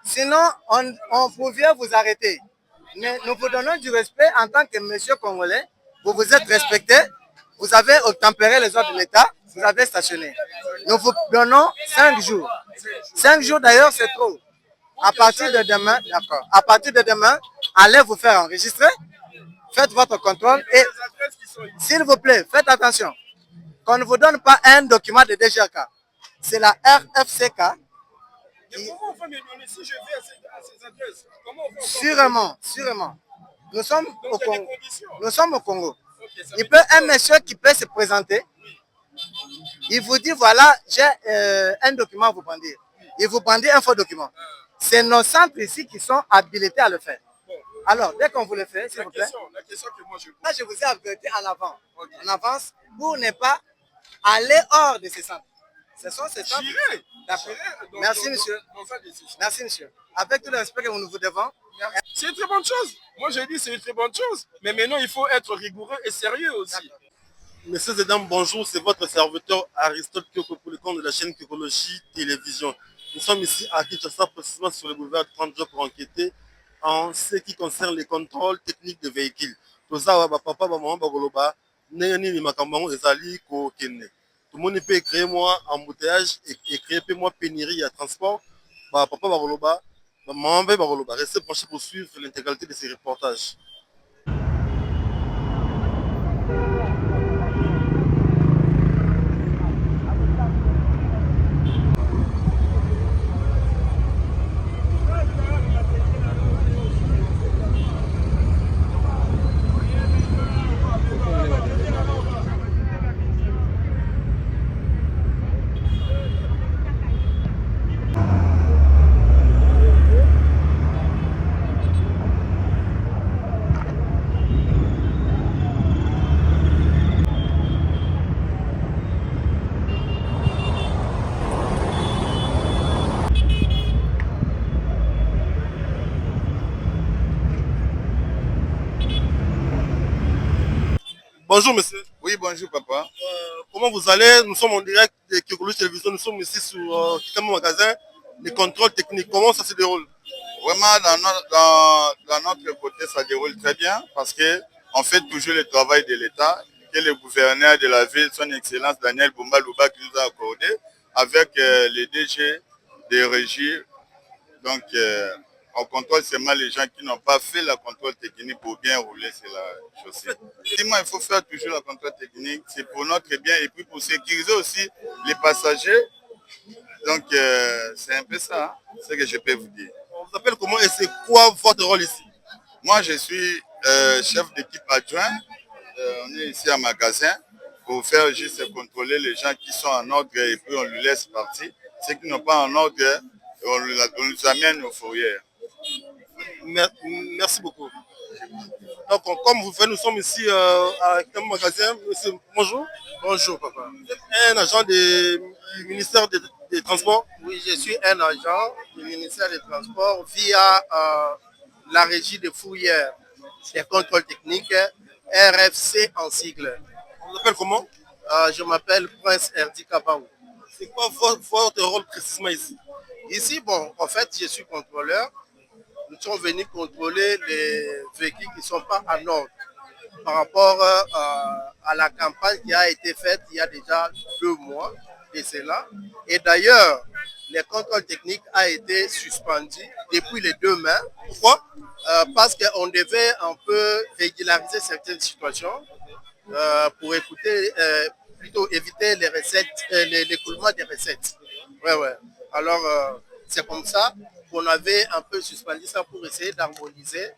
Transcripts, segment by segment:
Sinon, on pouvait vous arrêter. Mais nous vous donnons du respect en tant que monsieur congolais. Vous vous êtes respecté. Vous avez obtempéré les ordres de l'État. Vous avez stationné. Nous vous donnons 5 jours. 5 jours d'ailleurs, c'est trop. À partir de demain, d'accord. À partir de demain, allez vous faire enregistrer. Faites votre contrôle et, s'il vous plaît, faites attention. Qu'on ne vous donne pas un document de DGK. C'est la RFCK. Mais comment on va me donner si je vais à ces adresses? Comment on va Sûrement, sûrement. Nous sommes au Congo. Nous sommes au Congo. Okay, Il peut un monsieur qui peut se présenter. Il vous dit voilà, j'ai un document à vous brandir. Il vous brandit un faux document. C'est nos centres ici qui sont habilités à le faire. Alors, dès qu'on vous le fait, s'il vous plaît. La question que moi je pose. Là, je vous ai averti en avant. En avance, pour ne pas aller hors de ces centres. Ce sont ces centres. D'accord. Merci, monsieur. Merci, monsieur. Avec tout le respect que nous vous devons. C'est une très bonne chose. Moi, j'ai dit c'est une très bonne chose. Mais maintenant, il faut être rigoureux et sérieux aussi. Messieurs et dames, bonjour. C'est votre serviteur Aristote Kyoko pour le compte de la chaîne Kyokologie Télévision. Nous sommes ici à Kinshasa, précisément sur le boulevard 30 jours pour enquêter en ce qui concerne les contrôles techniques de véhicules. Tout papa, maman, bagoloba, neni makambango ezali ko kenne. Tout le monde peut créer moi embouteillage et créer moi pénurie à transport. Papa bagoloba, maman bagoloba. Restez branchés pour suivre l'intégralité de ces reportages. Bonjour monsieur. Oui, bonjour papa. Comment vous allez? Nous sommes en direct de Kyokologie Télévision. Nous sommes ici sur Kitamo Magasin. Les contrôles techniques, comment ça se déroule? Vraiment, dans notre côté, ça déroule très bien parce qu'on fait toujours le travail de l'État que le gouverneur de la ville, son Excellence Daniel Bumba-Luba, qui nous a accordé avec les DG des régies. Donc, on contrôle seulement les gens qui n'ont pas fait la contrôle technique pour bien rouler sur la chaussée. Effectivement, il faut faire toujours la contrôle technique, c'est pour notre bien et puis pour sécuriser aussi les passagers. Donc, c'est un peu ça, ce que je peux vous dire. On vous appelle comment et c'est quoi votre rôle ici? Moi, je suis chef d'équipe adjoint. On est ici à magasin pour faire juste contrôler les gens qui sont en ordre et puis on les laisse partir. Ceux qui n'ont pas en ordre, on nous amène aux fourrières. Merci beaucoup. Donc, comme vous faites, nous sommes ici à un magasin. Monsieur, bonjour. Bonjour, papa. Un agent du ministère des Transports. Oui, je suis un agent du ministère des Transports via la régie de fourrières des contrôles techniques, RFC en sigle. On vous appelle comment? Je m'appelle Prince Erdi Kabaou. C'est quoi votre rôle précisément ici? Ici, bon, en fait, je suis contrôleur. Nous sommes venus contrôler les véhicules qui ne sont pas en ordre par rapport à la campagne qui a été faite il y a déjà 2 mois de cela. Et d'ailleurs, les contrôles techniques ont été suspendus depuis les 2 mai. Pourquoi? Parce qu'on devait un peu régulariser certaines situations pour écouter, plutôt éviter les recettes, l'écoulement des recettes. Ouais. Alors, c'est comme ça qu'on avait un peu suspendu ça pour essayer d'harmoniser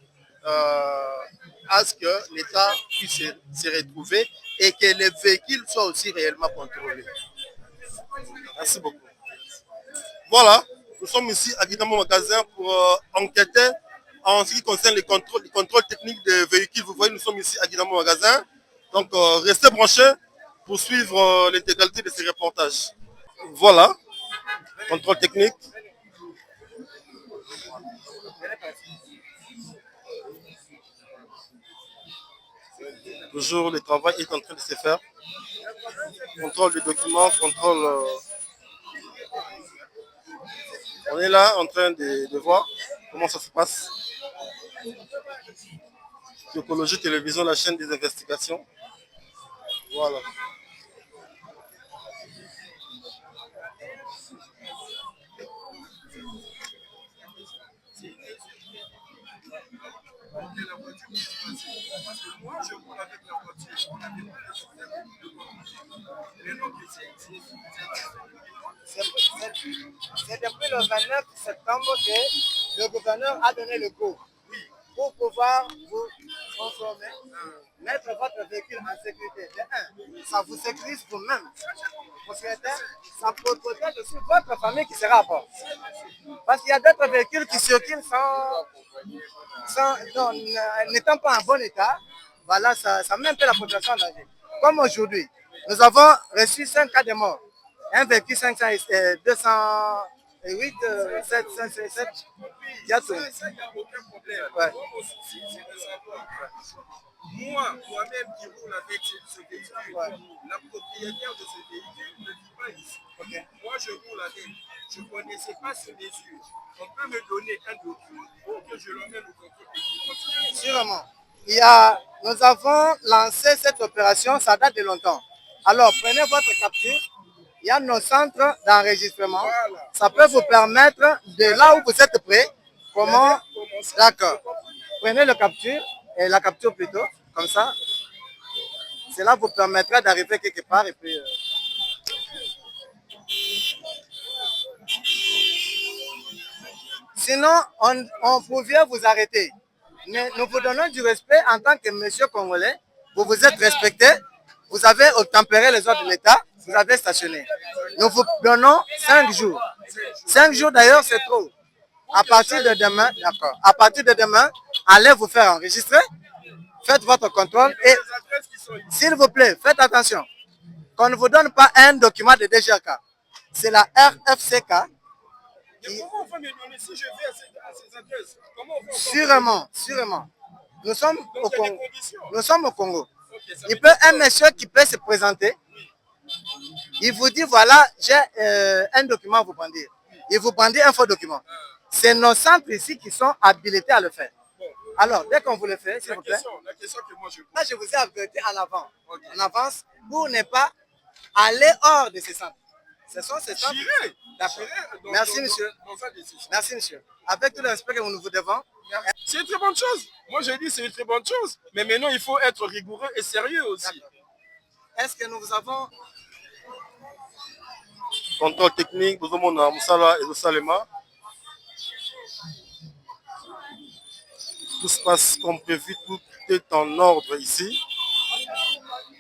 à ce que l'État puisse se retrouver et que les véhicules soient aussi réellement contrôlés. Merci beaucoup. Voilà, nous sommes ici à Kitamo Magasin pour enquêter en ce qui concerne les contrôles techniques des véhicules. Vous voyez, nous sommes ici à Kitamo Magasin. Donc, restez branchés pour suivre l'intégralité de ces reportages. Voilà, contrôle technique. Toujours, le travail est en train de se faire. Contrôle des documents, contrôle... On est là en train de voir comment ça se passe. Écologie Télévision, la chaîne des investigations. Voilà. C'est depuis le 29 septembre que le gouverneur a donné le go pour pouvoir vous transformer, mettre votre véhicule en sécurité. De un, ça vous sécurise vous-même. Propriétaire, ça protège aussi votre famille qui sera à bord. Parce qu'il y a d'autres véhicules qui circulent n'étant pas en bon état. Voilà, ça met un peu la population en danger. Comme aujourd'hui, nous avons reçu 5 cas de mort. Un véhicule 208, 757, il y a tout. Ça, il n'y a aucun problème. Ouais. Moi aussi, c'est de savoir. Moi-même qui roule avec ce véhicule, Ouais. la propriétaire de ce véhicule ne vit pas ici. Okay. Moi, je roule avec. Je ne connaissais pas ces mesures. On peut me donner un document pour que je l'emmène au contrôle. Sûrement. Nous avons lancé cette opération, ça date de longtemps. Alors, prenez votre capture. Il y a nos centres d'enregistrement. Voilà. Ça peut vous permettre, de là où vous êtes prêt, comment... D'accord. Prenez la capture plutôt, comme ça. Cela vous permettra d'arriver quelque part et puis... Sinon, on pouvait vous arrêter. Mais nous vous donnons du respect en tant que monsieur congolais. Vous vous êtes respecté. Vous avez obtempéré les ordres de l'État. Vous avez stationné. Nous vous donnons 5 jours. 5 jours d'ailleurs, c'est trop. À partir de demain, d'accord. À partir de demain, allez vous faire enregistrer. Faites votre contrôle et, s'il vous plaît, faites attention. Qu'on ne vous donne pas un document de DGK. C'est la RFCK. Mais comment on va me donner si je vais à ces adresses? Comment on va Sûrement. Nous sommes au Congo. Nous sommes au Congo. Okay, un monsieur qui peut se présenter. Il vous dit, voilà, j'ai un document à vous brandir. Il vous brandit un faux document. C'est nos centres ici qui sont habilités à le faire. Alors, dès qu'on vous le fait, s'il vous plaît. La question que moi je pose. Là, je vous ai averti en avant. Okay. En avance, pour ne pas aller hors de ces centres. Ce sont ces centres. Merci, monsieur. Merci, monsieur. Avec tout le respect que nous vous devons. C'est une très bonne chose. Moi, j'ai dit c'est une très bonne chose. Mais maintenant, il faut être rigoureux et sérieux aussi. Est-ce que nous avons... Contrôle technique, nous avons Moussala et Salema. Tout se passe comme prévu, tout est en ordre ici.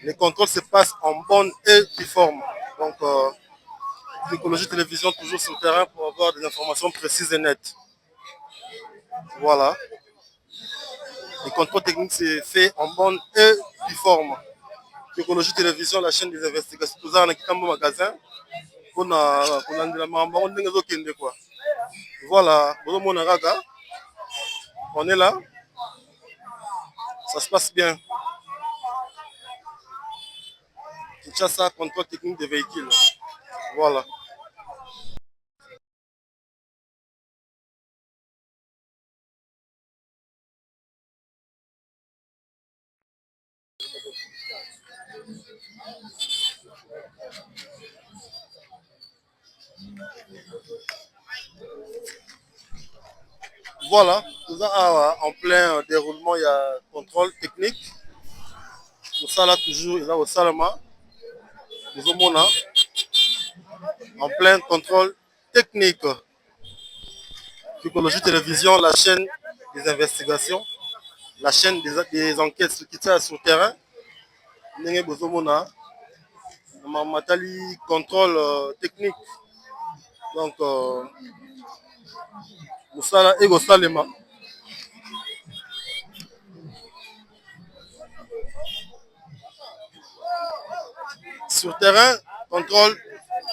Les contrôles se passent en bonne et due forme. Donc, l'écologie télévision toujours sur le terrain pour avoir des informations précises et nettes. Voilà. Les contrôles techniques c'est fait en bonne et due forme. L'écologie télévision, la chaîne des investigations, tout ça, on a quitté un magasin. Voilà, on est là, ça se passe bien. Kinshasa, contrôle technique des véhicules. Voilà. Voilà, en plein déroulement, il y a contrôle technique. Pour ça, là, toujours, il y a au Salama. Nous sommes en plein contrôle technique. Écologie Télévision, la chaîne des investigations, la chaîne des enquêtes qui tient sur le terrain. Matali contrôle technique. Donc, Moussala et Salema. Sur terrain, contrôle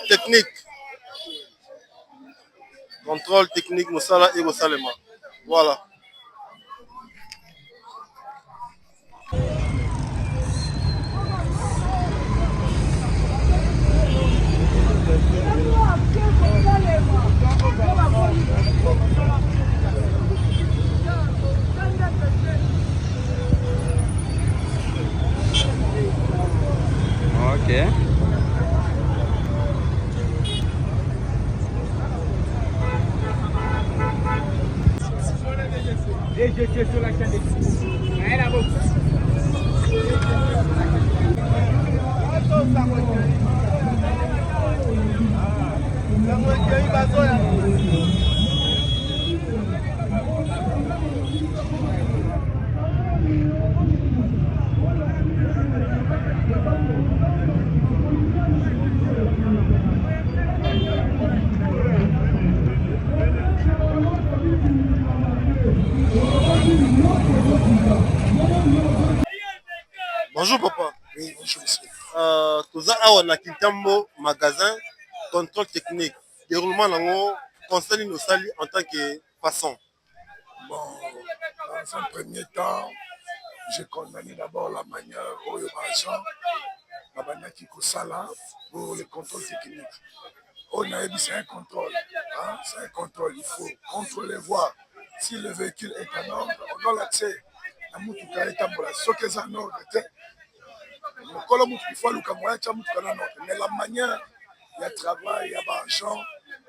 technique. Contrôle technique, Moussala et Salema. Voilà. Et je suis sur la chaîne des filles. Rien à voir. Bonjour papa. Oui, bonjour monsieur. Toza awa na Kintambo magasin contrôle technique. Déroulement nango conseil nos sali en tant que passant. Bon, dans un premier temps, j'ai condamné d'abord la manière où les agents, la manière qui Sala pour le contrôle technique. On a dit c'est un contrôle. Hein? C'est un contrôle. Il faut contrôler, voir si le véhicule est en ordre. On doit l'accès à Moutoukale Tambola. Ce qui est en ordre, mais la manière, il y a travail, il y a l'argent,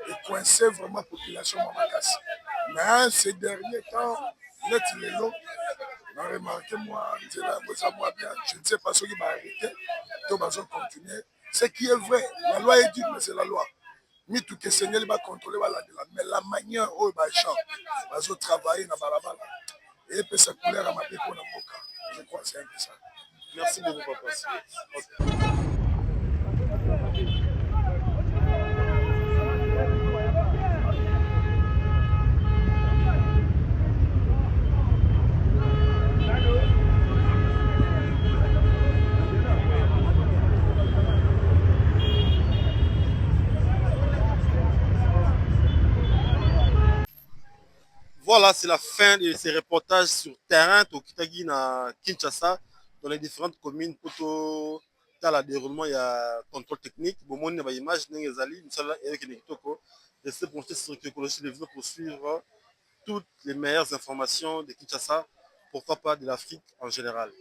et coincé vraiment la population Mamakas. Mais ces derniers temps, net les lots, on a remarqué, moi, je ne sais pas ce qui va arrêter, tout va continuer. Ce qui est vrai, la loi est dure, mais c'est la loi. Mais tout que Seigneur va contrôler, mais la manière où il va travailler dans la balabala, et puis sa couleur à ma pépo dans mon cas. Je crois que c'est un peu ça. Merci beaucoup papa. Voilà, c'est la fin de ces reportages sur terrain au Kitagi na Kinshasa, dans les différentes communes pour tout le déroulement. Il y a contrôle technique. Bon, il y a des images, restez branchés sur Kyokologie Télévision pour suivre toutes les meilleures informations de Kinshasa, pourquoi pas de l'Afrique en général.